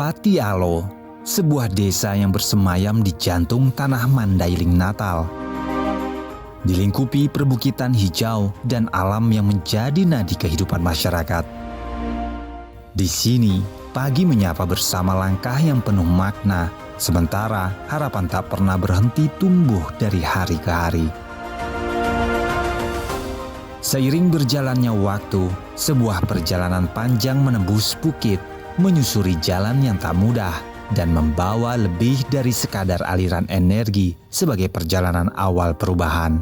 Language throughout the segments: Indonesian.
Pati Alo, sebuah desa yang bersemayam di jantung tanah Mandailing Natal. Dilingkupi perbukitan hijau dan alam yang menjadi nadi kehidupan masyarakat. Di sini, pagi menyapa bersama langkah yang penuh makna, sementara harapan tak pernah berhenti tumbuh dari hari ke hari. Seiring berjalannya waktu, sebuah perjalanan panjang menembus bukit, menyusuri jalan yang tak mudah, dan membawa lebih dari sekadar aliran energi sebagai perjalanan awal perubahan.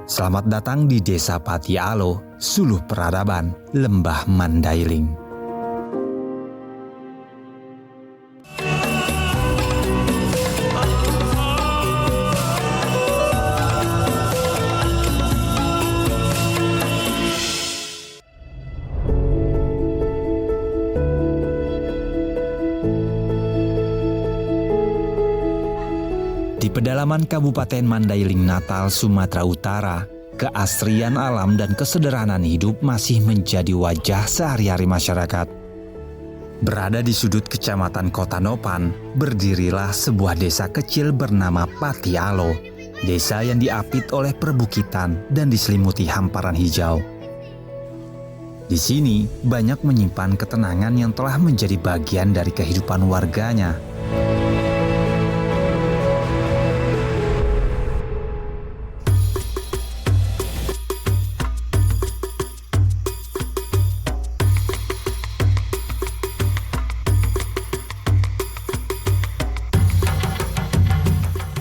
Selamat datang di Desa Pati Alo, Suluh Peradaban, Lembah Mandailing. Di pedalaman Kabupaten Mandailing Natal, Sumatera Utara, keasrian alam dan kesederhanaan hidup masih menjadi wajah sehari-hari masyarakat. Berada di sudut kecamatan Kota Nopan, berdirilah sebuah desa kecil bernama Pati Alo. Desa yang diapit oleh perbukitan dan diselimuti hamparan hijau. Di sini banyak menyimpan ketenangan yang telah menjadi bagian dari kehidupan warganya.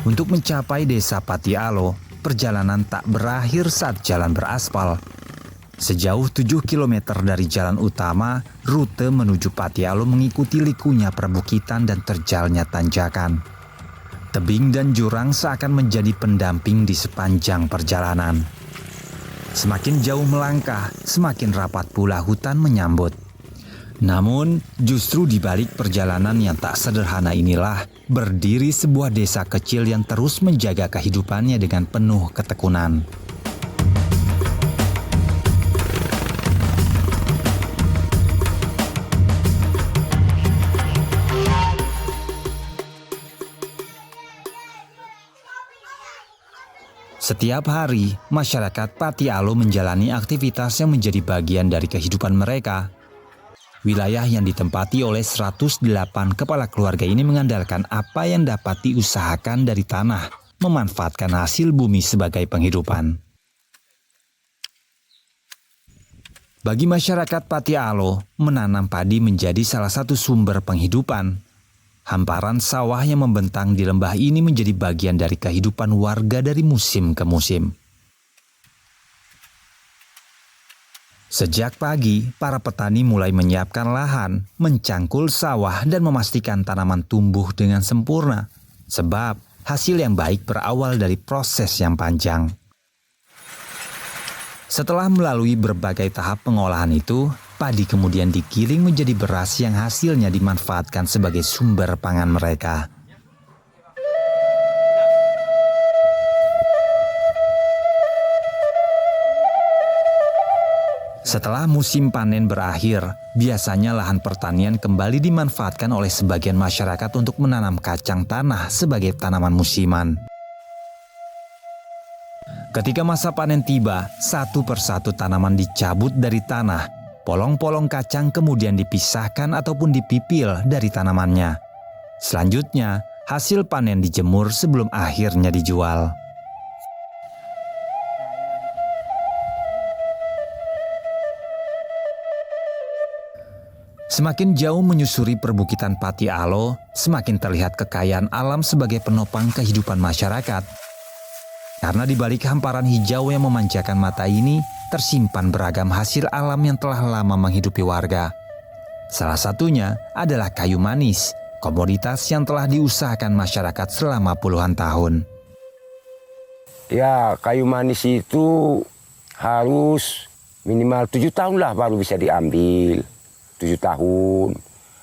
Untuk mencapai desa Pati Alo, perjalanan tak berakhir saat jalan beraspal. Sejauh 7 km dari jalan utama, rute menuju Pati Alo mengikuti likunya perbukitan dan terjalnya tanjakan. Tebing dan jurang seakan menjadi pendamping di sepanjang perjalanan. Semakin jauh melangkah, semakin rapat pula hutan menyambut. Namun, justru di balik perjalanan yang tak sederhana inilah berdiri sebuah desa kecil yang terus menjaga kehidupannya dengan penuh ketekunan. Setiap hari, masyarakat Pati Alo menjalani aktivitas yang menjadi bagian dari kehidupan mereka. Wilayah yang ditempati oleh 108 kepala keluarga ini mengandalkan apa yang dapat diusahakan dari tanah, memanfaatkan hasil bumi sebagai penghidupan. Bagi masyarakat Pati Alo, menanam padi menjadi salah satu sumber penghidupan. Hamparan sawah yang membentang di lembah ini menjadi bagian dari kehidupan warga dari musim ke musim. Sejak pagi, para petani mulai menyiapkan lahan, mencangkul sawah dan memastikan tanaman tumbuh dengan sempurna. Sebab hasil yang baik berawal dari proses yang panjang. Setelah melalui berbagai tahap pengolahan itu, padi kemudian digiling menjadi beras yang hasilnya dimanfaatkan sebagai sumber pangan mereka. Setelah musim panen berakhir, biasanya lahan pertanian kembali dimanfaatkan oleh sebagian masyarakat untuk menanam kacang tanah sebagai tanaman musiman. Ketika masa panen tiba, satu persatu tanaman dicabut dari tanah. Polong-polong kacang kemudian dipisahkan ataupun dipipil dari tanamannya. Selanjutnya, hasil panen dijemur sebelum akhirnya dijual. Semakin jauh menyusuri perbukitan Pati Alo, semakin terlihat kekayaan alam sebagai penopang kehidupan masyarakat. Karena di balik hamparan hijau yang memanjakan mata ini, tersimpan beragam hasil alam yang telah lama menghidupi warga. Salah satunya adalah kayu manis, komoditas yang telah diusahakan masyarakat selama puluhan tahun. Ya, kayu manis itu harus minimal 7 tahun lah baru bisa diambil. 7 tahun.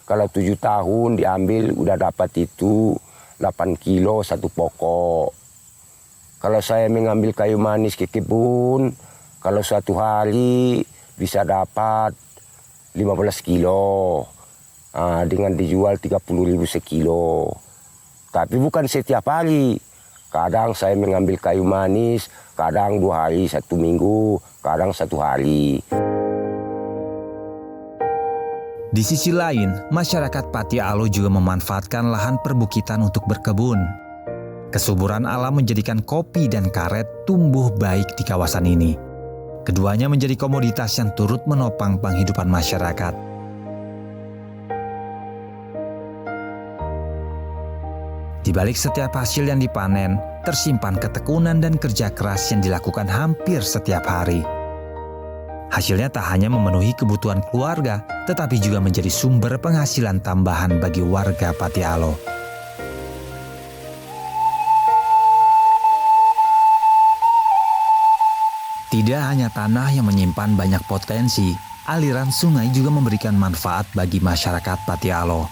Kalau 7 tahun diambil udah dapat itu 8 kilo satu pokok. Kalau saya mengambil kayu manis ke kebun, kalau satu hari bisa dapat 15 kilo. dengan dijual 30.000 sekilo. Tapi bukan setiap hari. Kadang saya mengambil kayu manis, kadang 2 hari, 1 minggu, kadang 1 hari. Di sisi lain, masyarakat Pati Alo juga memanfaatkan lahan perbukitan untuk berkebun. Kesuburan alam menjadikan kopi dan karet tumbuh baik di kawasan ini. Keduanya menjadi komoditas yang turut menopang penghidupan masyarakat. Di balik setiap hasil yang dipanen, tersimpan ketekunan dan kerja keras yang dilakukan hampir setiap hari. Hasilnya tak hanya memenuhi kebutuhan keluarga, tetapi juga menjadi sumber penghasilan tambahan bagi warga Pati Alo. Tidak hanya tanah yang menyimpan banyak potensi, aliran sungai juga memberikan manfaat bagi masyarakat Pati Alo.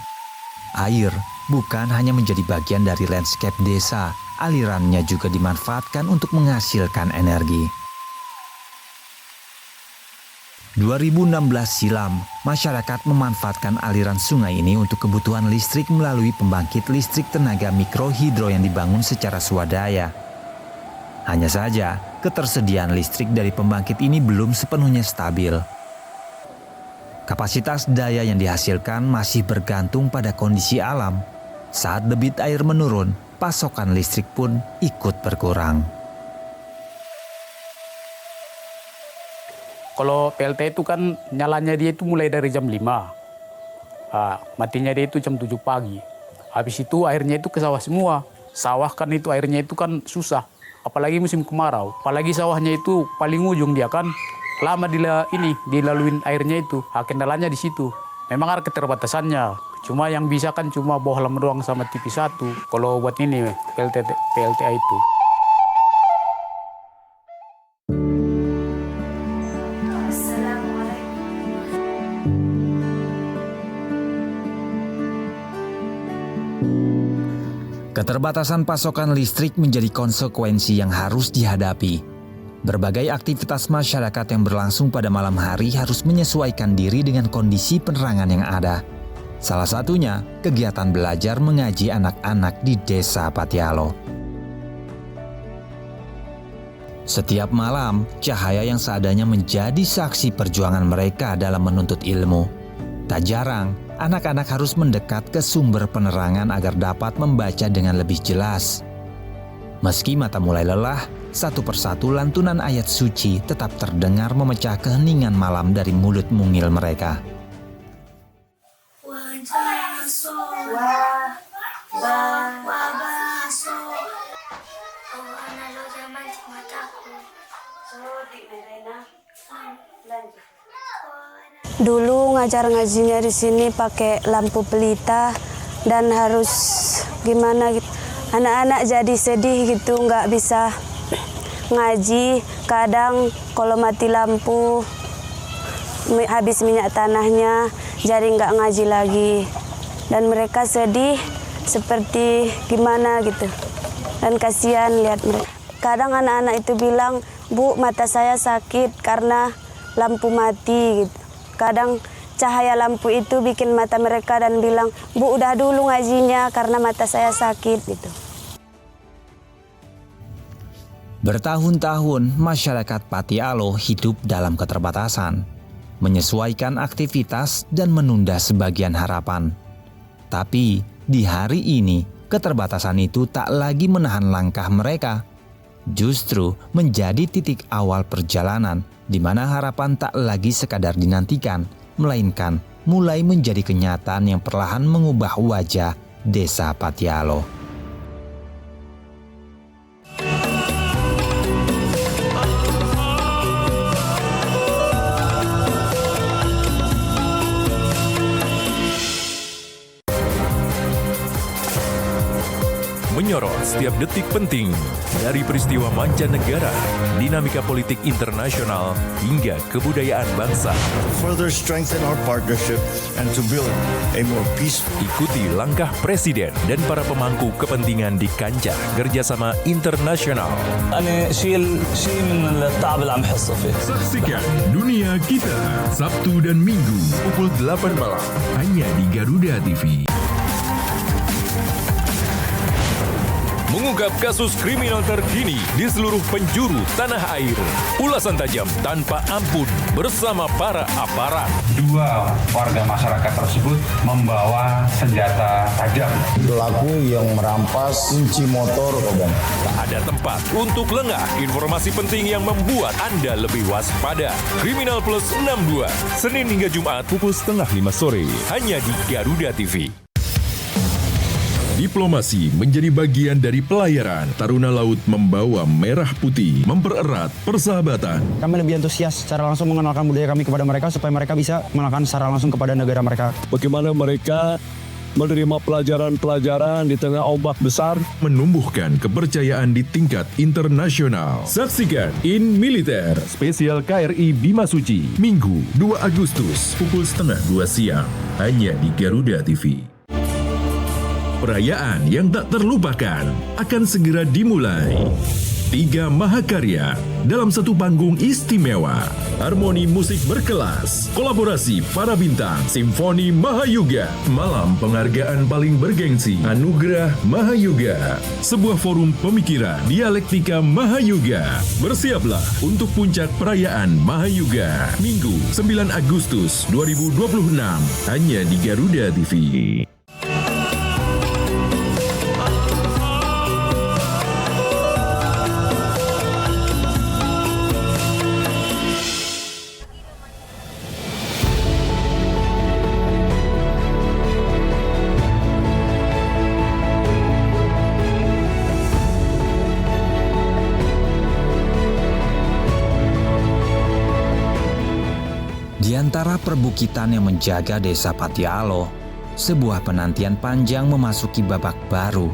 Air bukan hanya menjadi bagian dari landscape desa, alirannya juga dimanfaatkan untuk menghasilkan energi. 2016 silam, masyarakat memanfaatkan aliran sungai ini untuk kebutuhan listrik melalui pembangkit listrik tenaga mikrohidro yang dibangun secara swadaya. Hanya saja, ketersediaan listrik dari pembangkit ini belum sepenuhnya stabil. Kapasitas daya yang dihasilkan masih bergantung pada kondisi alam. Saat debit air menurun, pasokan listrik pun ikut berkurang. Kalau PLT itu kan nyalanya dia itu mulai dari jam 5. Matinya dia itu jam 7 pagi. Habis itu airnya itu ke sawah semua. Sawah kan itu airnya itu kan susah. Apalagi musim kemarau. Apalagi sawahnya itu paling ujung dia kan lama dilaluin airnya itu. Kendalanya di situ. Memang ada keterbatasannya. Cuma yang bisa kan cuma bohlam doang sama TV 1. Kalau buat ini PLTA itu. Keterbatasan pasokan listrik menjadi konsekuensi yang harus dihadapi. Berbagai aktivitas masyarakat yang berlangsung pada malam hari harus menyesuaikan diri dengan kondisi penerangan yang ada. Salah satunya, kegiatan belajar mengaji anak-anak di Desa Pati Alo. Setiap malam, cahaya yang seadanya menjadi saksi perjuangan mereka dalam menuntut ilmu. Tak jarang, anak-anak harus mendekat ke sumber penerangan agar dapat membaca dengan lebih jelas. Meski mata mulai lelah, satu persatu lantunan ayat suci tetap terdengar memecah keheningan malam dari mulut mungil mereka. Dulu ngajar ngajinya di sini pakai lampu pelita dan harus gimana gitu. Anak-anak jadi sedih gitu, nggak bisa ngaji. Kadang kalau mati lampu, habis minyak tanahnya, jadi nggak ngaji lagi. Dan mereka sedih seperti gimana gitu. Dan kasihan lihat mereka. Kadang anak-anak itu bilang, "Bu, mata saya sakit karena lampu mati," gitu. Kadang cahaya lampu itu bikin mata mereka dan bilang, "Bu, udah dulu ngajinya karena mata saya sakit," gitu. Bertahun-tahun masyarakat Pati Alo hidup dalam keterbatasan, menyesuaikan aktivitas dan menunda sebagian harapan. Tapi di hari ini, keterbatasan itu tak lagi menahan langkah mereka. Justru menjadi titik awal perjalanan di mana harapan tak lagi sekadar dinantikan, melainkan mulai menjadi kenyataan yang perlahan mengubah wajah Desa Pati Alo. menyorot setiap detik penting dari peristiwa mancanegara, dinamika politik internasional, hingga kebudayaan bangsa. Further strengthen our partnership and to build a more peaceful. Ikuti langkah Presiden dan para pemangku kepentingan di kancah kerjasama internasional. أنا شيء من التعب اللي عم حسه فيه. Saksikan Dunia Kita Sabtu dan Minggu pukul 8 malam hanya di Garuda TV. Mengungkap kasus kriminal terkini di seluruh penjuru tanah air. Ulasan tajam tanpa ampun bersama para aparat. 2 warga masyarakat tersebut membawa senjata tajam. Pelaku yang merampas kunci motor korban. Ada tempat untuk lengah informasi penting yang membuat Anda lebih waspada. Kriminal Plus 62, Senin hingga Jumat pukul 4:30 sore. Hanya di Garuda TV. Diplomasi menjadi bagian dari pelayaran. Taruna Laut membawa merah putih, mempererat persahabatan. Kami lebih antusias secara langsung mengenalkan budaya kami kepada mereka supaya mereka bisa mengenalkan secara langsung kepada negara mereka. Bagaimana mereka menerima pelajaran-pelajaran di tengah ombak besar, menumbuhkan kepercayaan di tingkat internasional. Saksikan In Militer spesial KRI Bima Suci, Minggu 2 Agustus pukul 1:30 siang hanya di Garuda TV. Perayaan yang tak terlupakan akan segera dimulai. 3 mahakarya dalam satu panggung istimewa. Harmoni musik berkelas, kolaborasi para bintang, Simfoni Mahayuga, malam penghargaan paling bergengsi, Anugerah Mahayuga, sebuah forum pemikiran dialektika Mahayuga. Bersiaplah untuk puncak perayaan Mahayuga, Minggu 9 Agustus 2026, hanya di Garuda TV. Di antara perbukitan yang menjaga desa Patialo, sebuah penantian panjang memasuki babak baru.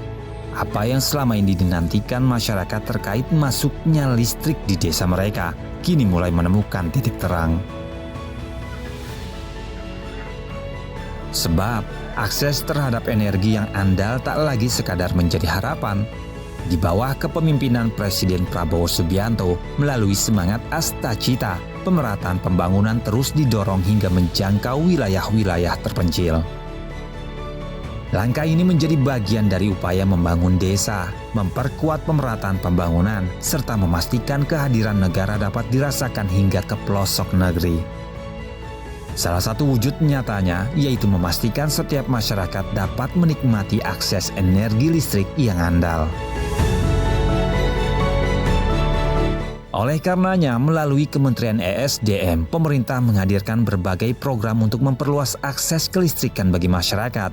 Apa yang selama ini dinantikan masyarakat terkait masuknya listrik di desa mereka, kini mulai menemukan titik terang. Sebab, akses terhadap energi yang andal tak lagi sekadar menjadi harapan. Di bawah kepemimpinan Presiden Prabowo Subianto, melalui semangat Astacita, pemerataan pembangunan terus didorong hingga menjangkau wilayah-wilayah terpencil. Langkah ini menjadi bagian dari upaya membangun desa, memperkuat pemerataan pembangunan, serta memastikan kehadiran negara dapat dirasakan hingga ke pelosok negeri. Salah satu wujud nyatanya yaitu memastikan setiap masyarakat dapat menikmati akses energi listrik yang andal. Oleh karenanya, melalui Kementerian ESDM, pemerintah menghadirkan berbagai program untuk memperluas akses kelistrikan bagi masyarakat.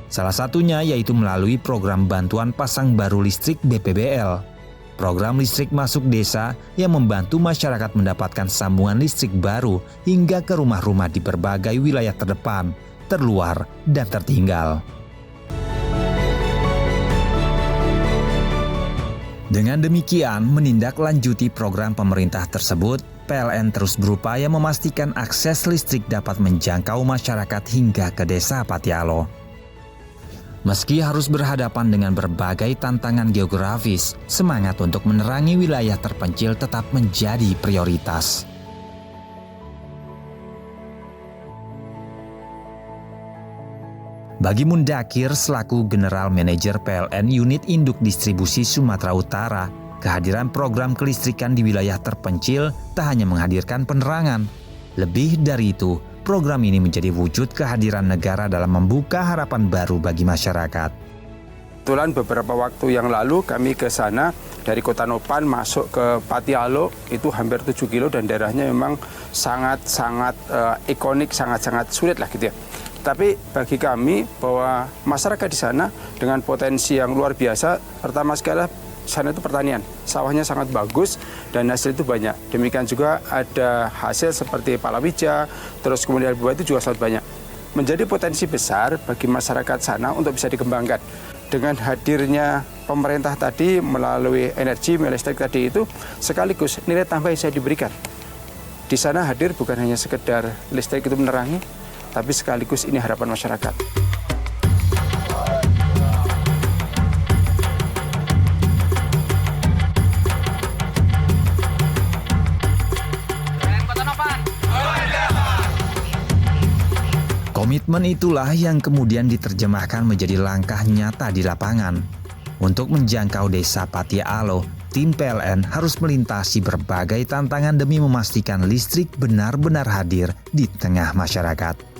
Salah satunya yaitu melalui program bantuan pasang baru listrik BPBL. Program listrik masuk desa yang membantu masyarakat mendapatkan sambungan listrik baru hingga ke rumah-rumah di berbagai wilayah terdepan, terluar, dan tertinggal. Dengan demikian, menindaklanjuti program pemerintah tersebut, PLN terus berupaya memastikan akses listrik dapat menjangkau masyarakat hingga ke desa Patialo. Meski harus berhadapan dengan berbagai tantangan geografis, semangat untuk menerangi wilayah terpencil tetap menjadi prioritas. Bagi Mundakir selaku General Manager PLN Unit Induk Distribusi Sumatera Utara, kehadiran program kelistrikan di wilayah terpencil tak hanya menghadirkan penerangan. Lebih dari itu, program ini menjadi wujud kehadiran negara dalam membuka harapan baru bagi masyarakat. Kebetulan beberapa waktu yang lalu kami ke sana dari Kota Nopan masuk ke Patialo itu hampir 7 kilo dan daerahnya memang sangat-sangat ikonik, sangat-sangat sulit lah gitu ya. Tapi bagi kami bahwa masyarakat di sana dengan potensi yang luar biasa, pertama sekali sana itu pertanian, sawahnya sangat bagus dan hasil itu banyak. Demikian juga ada hasil seperti palawija, terus kemudian buah itu juga sangat banyak. Menjadi potensi besar bagi masyarakat sana untuk bisa dikembangkan. Dengan hadirnya pemerintah tadi melalui energi listrik tadi itu sekaligus nilai tambah yang saya diberikan. Di sana hadir bukan hanya sekedar listrik itu menerangi, tapi sekaligus ini harapan masyarakat. Komitmen itulah yang kemudian diterjemahkan menjadi langkah nyata di lapangan. Untuk menjangkau desa Pati Alo, tim PLN harus melintasi berbagai tantangan demi memastikan listrik benar-benar hadir di tengah masyarakat.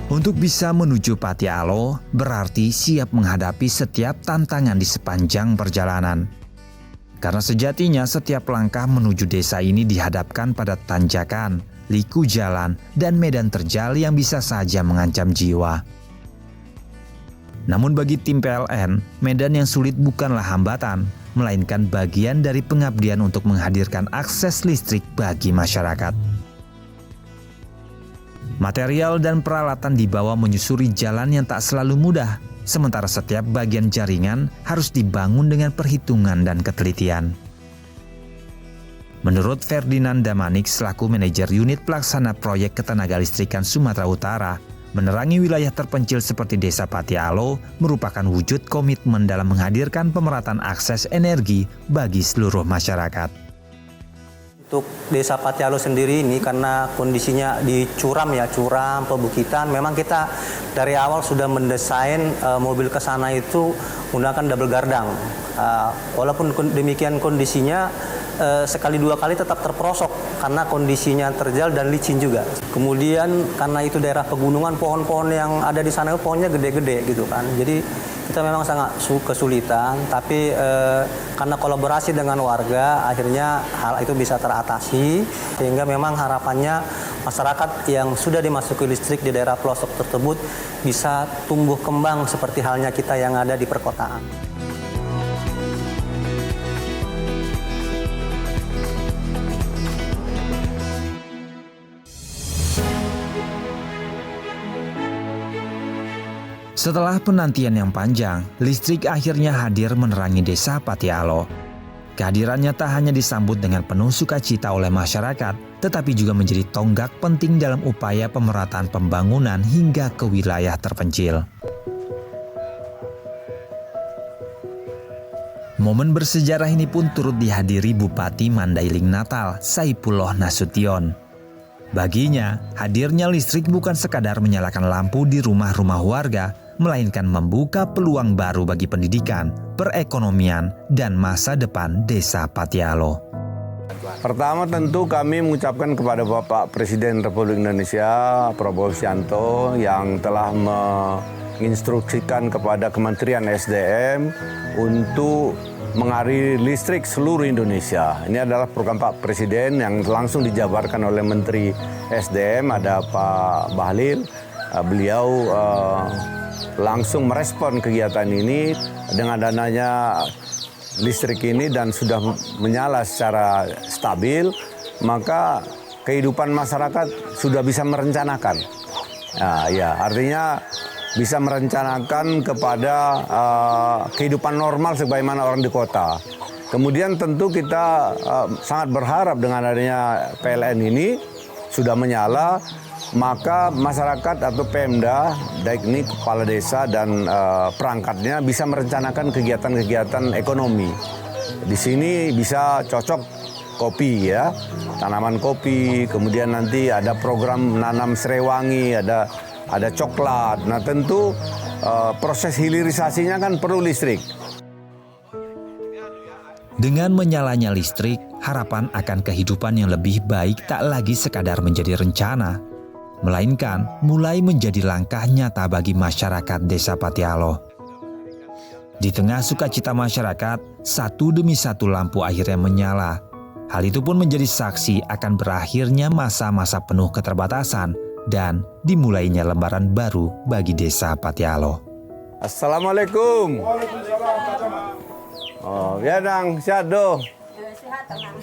Untuk bisa menuju Pati Alo, berarti siap menghadapi setiap tantangan di sepanjang perjalanan. Karena sejatinya setiap langkah menuju desa ini dihadapkan pada tanjakan, liku jalan, dan medan terjal yang bisa saja mengancam jiwa. Namun bagi tim PLN, medan yang sulit bukanlah hambatan, melainkan bagian dari pengabdian untuk menghadirkan akses listrik bagi masyarakat. Material dan peralatan dibawa menyusuri jalan yang tak selalu mudah, sementara setiap bagian jaringan harus dibangun dengan perhitungan dan ketelitian. Menurut Ferdinand Damanik selaku manajer unit pelaksana proyek ketenagalistrikan Sumatera Utara, menerangi wilayah terpencil seperti Desa Pati Alo merupakan wujud komitmen dalam menghadirkan pemerataan akses energi bagi seluruh masyarakat. Untuk Desa Pati Alo sendiri ini karena kondisinya di curam pebukitan, memang kita dari awal sudah mendesain mobil ke sana itu menggunakan double gardang. Walaupun demikian kondisinya sekali dua kali tetap terperosok karena kondisinya terjal dan licin juga. Kemudian karena itu daerah pegunungan, pohon-pohon yang ada di sana pohonnya gede-gede gitu kan. Jadi kita memang sangat kesulitan, tapi karena kolaborasi dengan warga, akhirnya hal itu bisa teratasi, sehingga memang harapannya masyarakat yang sudah dimasuki listrik di daerah pelosok tersebut bisa tumbuh kembang seperti halnya kita yang ada di perkotaan. Setelah penantian yang panjang, listrik akhirnya hadir menerangi Desa Pati Alo. Kehadirannya tak hanya disambut dengan penuh sukacita oleh masyarakat, tetapi juga menjadi tonggak penting dalam upaya pemerataan pembangunan hingga ke wilayah terpencil. Momen bersejarah ini pun turut dihadiri Bupati Mandailing Natal, Saipullah Nasution. Baginya, hadirnya listrik bukan sekadar menyalakan lampu di rumah-rumah warga, melainkan membuka peluang baru bagi pendidikan, perekonomian, dan masa depan Desa Pati Alo. Pertama tentu kami mengucapkan kepada Bapak Presiden Republik Indonesia, Prabowo Subianto, yang telah menginstruksikan kepada Kementerian SDM untuk mengairi listrik seluruh Indonesia. Ini adalah program Pak Presiden yang langsung dijabarkan oleh Menteri SDM, ada Pak Bahlil. Beliau langsung merespon kegiatan ini dengan adanya listrik ini dan sudah menyala secara stabil, maka kehidupan masyarakat sudah bisa merencanakan. Nah, ya, artinya bisa merencanakan kepada kehidupan normal sebagaimana orang di kota. Kemudian tentu kita sangat berharap dengan adanya PLN ini sudah menyala, maka masyarakat atau Pemda, baik ini kepala desa dan perangkatnya bisa merencanakan kegiatan-kegiatan ekonomi. Di sini bisa cocok kopi ya, tanaman kopi, kemudian nanti ada program nanam serewangi, ada coklat. Nah tentu proses hilirisasinya kan perlu listrik. Dengan menyalanya listrik, harapan akan kehidupan yang lebih baik tak lagi sekadar menjadi rencana, melainkan mulai menjadi langkah nyata bagi masyarakat Desa Pati Alo. Di tengah sukacita masyarakat, satu demi satu lampu akhirnya menyala. Hal itu pun menjadi saksi akan berakhirnya masa-masa penuh keterbatasan dan dimulainya lembaran baru bagi Desa Pati Alo. Assalamualaikum. Oh, biadang sihat do. Sehat tenang.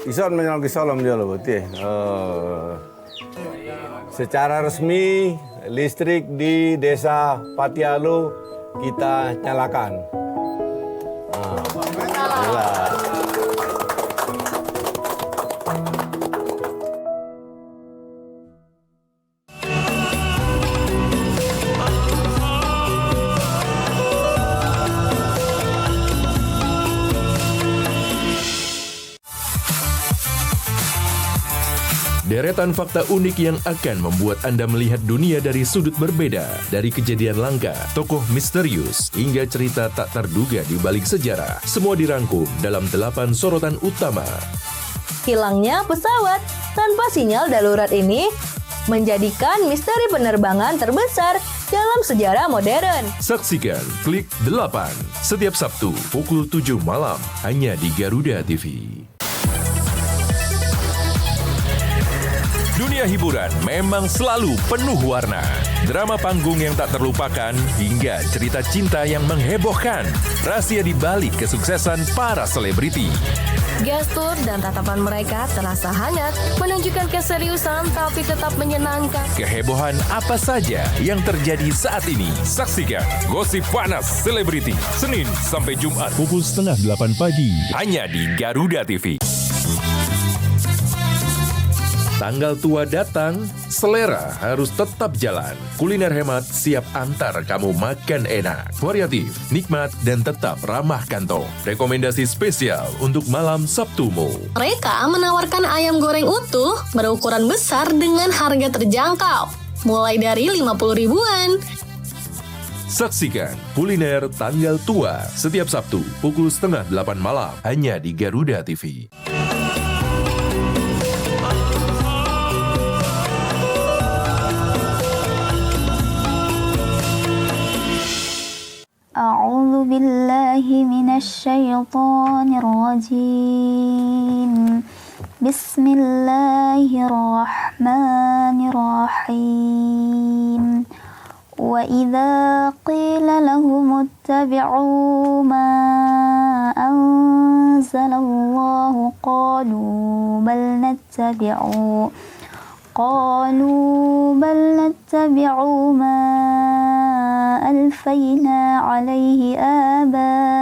Ison menyalki salam dia loh berarti. Secara resmi listrik di Desa Patialo kita nyalakan. Deretan fakta unik yang akan membuat Anda melihat dunia dari sudut berbeda, dari kejadian langka, tokoh misterius, hingga cerita tak terduga di balik sejarah. Semua dirangkum dalam 8 sorotan utama. Hilangnya pesawat tanpa sinyal darurat ini menjadikan misteri penerbangan terbesar dalam sejarah modern. Saksikan Klik 8 setiap Sabtu pukul 7 malam hanya di Garuda TV. Dunia hiburan memang selalu penuh warna. Drama panggung yang tak terlupakan hingga cerita cinta yang menghebohkan. Rahasia di balik kesuksesan para selebriti. Gestur dan tatapan mereka terasa hangat, menunjukkan keseriusan tapi tetap menyenangkan. Kehebohan apa saja yang terjadi saat ini? Saksikan Gosip Panas Selebriti Senin sampai Jumat pukul 7:30 pagi hanya di Garuda TV. Tanggal tua datang, selera harus tetap jalan. Kuliner hemat siap antar kamu makan enak, variatif, nikmat, dan tetap ramah kantong. Rekomendasi spesial untuk malam Sabtumu. Mereka menawarkan ayam goreng utuh berukuran besar dengan harga terjangkau, mulai dari 50 ribuan. Saksikan kuliner tanggal tua setiap Sabtu pukul 7:30 malam hanya di Garuda TV. A'udzu billahi minasyaitonir rajim. Bismillahirrahmanirrahim. Wa idza qila lahum ittabi'u ma anzalallahu qalu bal nattabi'u ma alfayna alaihi aba'ana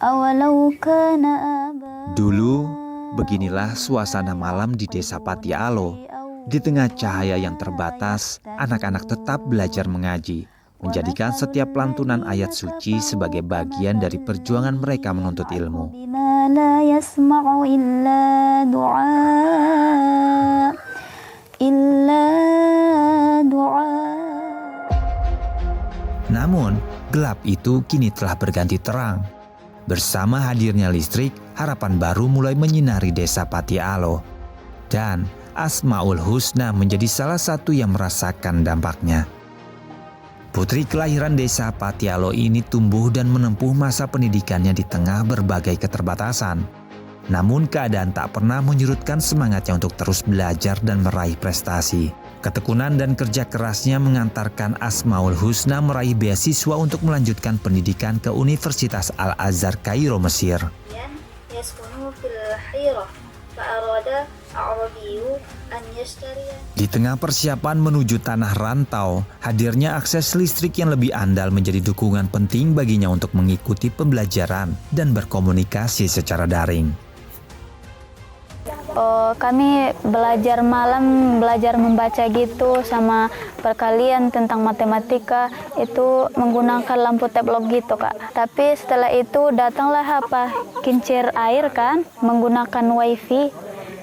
awalau kana aba'ana. Dulu, beginilah suasana malam di Desa Patialo. Di tengah cahaya yang terbatas, anak-anak tetap belajar mengaji, menjadikan setiap lantunan ayat suci sebagai bagian dari perjuangan mereka menuntut ilmu. Bima la yasma'u illa du'a. Namun, gelap itu kini telah berganti terang. Bersama hadirnya listrik, harapan baru mulai menyinari Desa Patialo. Dan Asmaul Husna menjadi salah satu yang merasakan dampaknya. Putri kelahiran Desa Patialo ini tumbuh dan menempuh masa pendidikannya di tengah berbagai keterbatasan. Namun keadaan tak pernah menyurutkan semangatnya untuk terus belajar dan meraih prestasi. Ketekunan dan kerja kerasnya mengantarkan Asmaul Husna meraih beasiswa untuk melanjutkan pendidikan ke Universitas Al-Azhar Kairo, Mesir. Di tengah persiapan menuju tanah rantau, hadirnya akses listrik yang lebih andal menjadi dukungan penting baginya untuk mengikuti pembelajaran dan berkomunikasi secara daring. Kami belajar malam, belajar membaca gitu sama perkalian tentang matematika itu menggunakan lampu tablok gitu Kak. Tapi setelah itu datanglah kincir air kan, menggunakan wifi.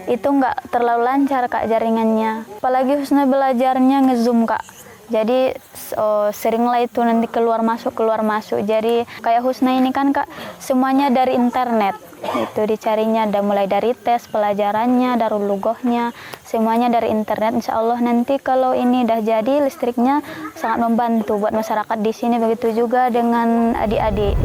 Itu nggak terlalu lancar Kak jaringannya. Apalagi Husna belajarnya nge-zoom Kak. Jadi seringlah itu nanti keluar masuk. Jadi kayak Husna ini kan Kak semuanya dari internet. Itu dicarinya mulai dari tes pelajarannya, darul lugohnya, semuanya dari internet. Insya Allah nanti kalau ini dah jadi listriknya sangat membantu buat masyarakat di sini, begitu juga dengan adik-adik.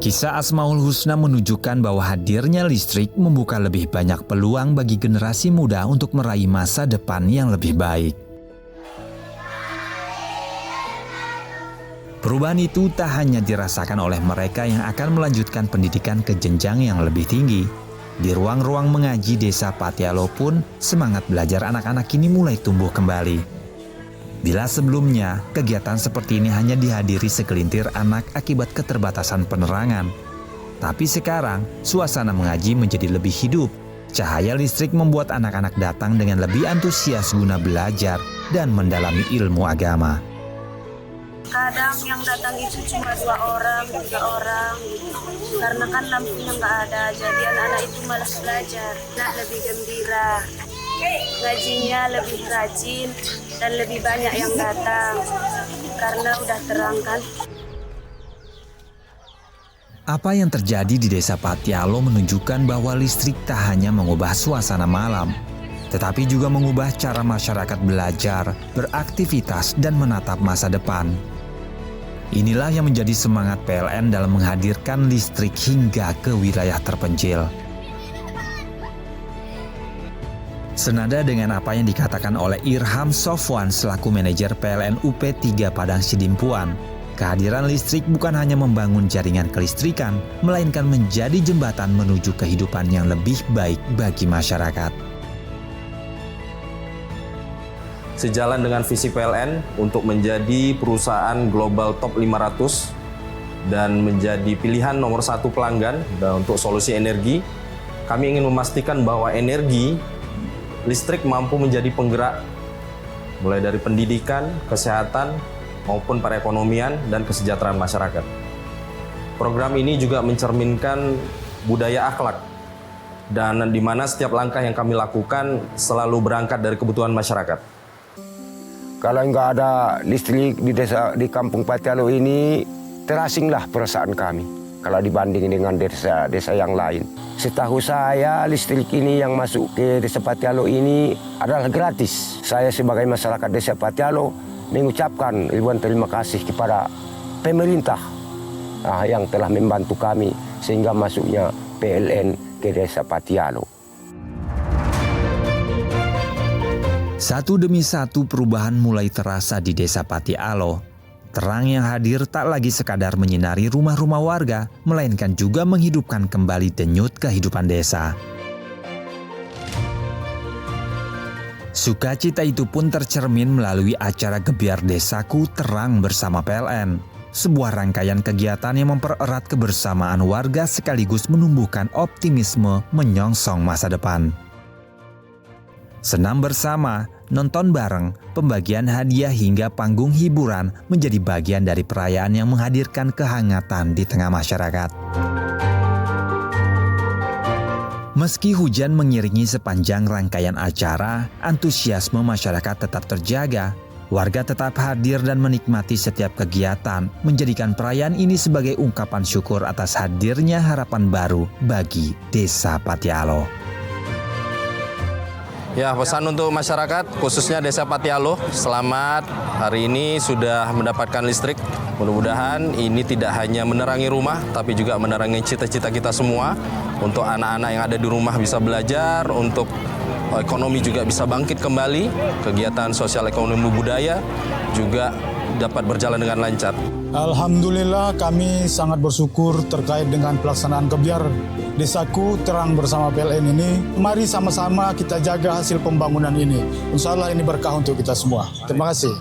Kisah Asmaul Husna menunjukkan bahwa hadirnya listrik membuka lebih banyak peluang bagi generasi muda untuk meraih masa depan yang lebih baik. Perubahan itu tak hanya dirasakan oleh mereka yang akan melanjutkan pendidikan ke jenjang yang lebih tinggi. Di ruang-ruang mengaji Desa Patialo pun semangat belajar anak-anak kini mulai tumbuh kembali. Bila sebelumnya kegiatan seperti ini hanya dihadiri segelintir anak akibat keterbatasan penerangan, tapi sekarang suasana mengaji menjadi lebih hidup. Cahaya listrik membuat anak-anak datang dengan lebih antusias guna belajar dan mendalami ilmu agama. Kadang yang datang itu cuma 2 orang, 3 orang, karena kan lampunya nggak ada, jadi anak-anak itu malas belajar. Nah, lebih gembira, ngajinya lebih rajin dan lebih banyak yang datang, karena udah terang kan. Apa yang terjadi di Desa Patialo menunjukkan bahwa listrik tak hanya mengubah suasana malam, tetapi juga mengubah cara masyarakat belajar, beraktivitas, dan menatap masa depan. Inilah yang menjadi semangat PLN dalam menghadirkan listrik hingga ke wilayah terpencil. Senada dengan apa yang dikatakan oleh Irham Sofwan selaku manajer PLN UP3 Padang Sidimpuan, kehadiran listrik bukan hanya membangun jaringan kelistrikan, melainkan menjadi jembatan menuju kehidupan yang lebih baik bagi masyarakat. Sejalan dengan visi PLN untuk menjadi perusahaan global top 500 dan menjadi pilihan nomor 1 pelanggan dan untuk solusi energi, kami ingin memastikan bahwa energi listrik mampu menjadi penggerak mulai dari pendidikan, kesehatan, maupun perekonomian dan kesejahteraan masyarakat. Program ini juga mencerminkan budaya akhlak dan di mana setiap langkah yang kami lakukan selalu berangkat dari kebutuhan masyarakat. Kalau nggak ada listrik di kampung Patialo ini, terasinglah perasaan kami kalau dibanding dengan desa-desa yang lain. Setahu saya, listrik ini yang masuk ke Desa Patialo ini adalah gratis. Saya sebagai masyarakat Desa Patialo mengucapkan ribuan terima kasih kepada pemerintah yang telah membantu kami sehingga masuknya PLN ke Desa Patialo. Satu demi satu perubahan mulai terasa di Desa Patialo. Terang yang hadir tak lagi sekadar menyinari rumah-rumah warga, melainkan juga menghidupkan kembali denyut kehidupan desa. Sukacita itu pun tercermin melalui acara Gebiar Desaku Terang bersama PLN. Sebuah rangkaian kegiatan yang mempererat kebersamaan warga sekaligus menumbuhkan optimisme menyongsong masa depan. Senam bersama, nonton bareng, pembagian hadiah hingga panggung hiburan menjadi bagian dari perayaan yang menghadirkan kehangatan di tengah masyarakat. Meski hujan mengiringi sepanjang rangkaian acara, antusiasme masyarakat tetap terjaga. Warga tetap hadir dan menikmati setiap kegiatan, menjadikan perayaan ini sebagai ungkapan syukur atas hadirnya harapan baru bagi Desa Patialo. Ya, pesan untuk masyarakat, khususnya Desa Patialo, selamat hari ini sudah mendapatkan listrik. Mudah-mudahan ini tidak hanya menerangi rumah, tapi juga menerangi cita-cita kita semua. Untuk anak-anak yang ada di rumah bisa belajar, untuk ekonomi juga bisa bangkit kembali, kegiatan sosial ekonomi budaya juga dapat berjalan dengan lancar. Alhamdulillah kami sangat bersyukur terkait dengan pelaksanaan Gebiar Desaku Terang bersama PLN ini. Mari sama-sama kita jaga hasil pembangunan ini. Insya Allah ini berkah untuk kita semua. Terima kasih.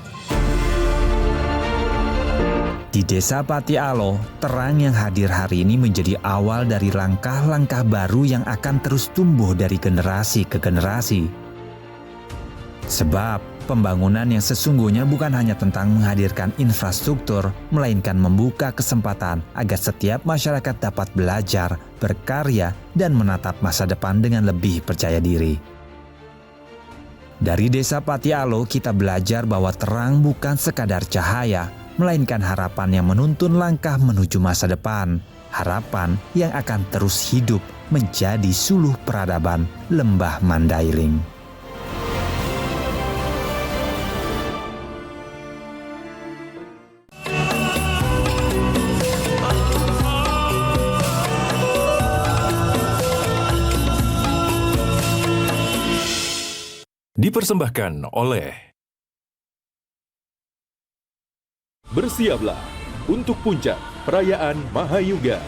Di Desa Patialo, terang yang hadir hari ini menjadi awal dari langkah-langkah baru yang akan terus tumbuh dari generasi ke generasi. Sebab pembangunan yang sesungguhnya bukan hanya tentang menghadirkan infrastruktur, melainkan membuka kesempatan agar setiap masyarakat dapat belajar, berkarya, dan menatap masa depan dengan lebih percaya diri. Dari Desa Patialo kita belajar bahwa terang bukan sekadar cahaya, melainkan harapan yang menuntun langkah menuju masa depan. Harapan yang akan terus hidup menjadi suluh peradaban Lembah Mandailing. Dipersembahkan oleh Bersiaplah untuk puncak perayaan Mahayuga.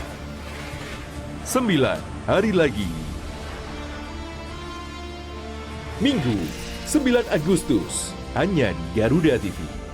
9 hari lagi. Minggu, 9 Agustus, hanya di Garuda TV.